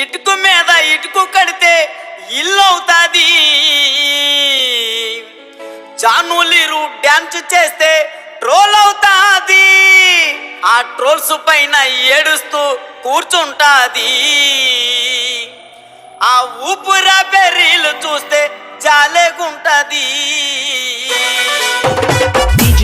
ఇటుకు మీద ఇటుకు కడితే ఇల్లు అవుతాది. జానులీరు డ్యాన్స్ చేస్తే ట్రోల్ అవుతాది. ఆ ట్రోల్స్ పైన ఏడుస్తూ కూర్చుంటాది. ఆ ఊపురా బెర్రీలు చూస్తే జాలేగుంటది. DJ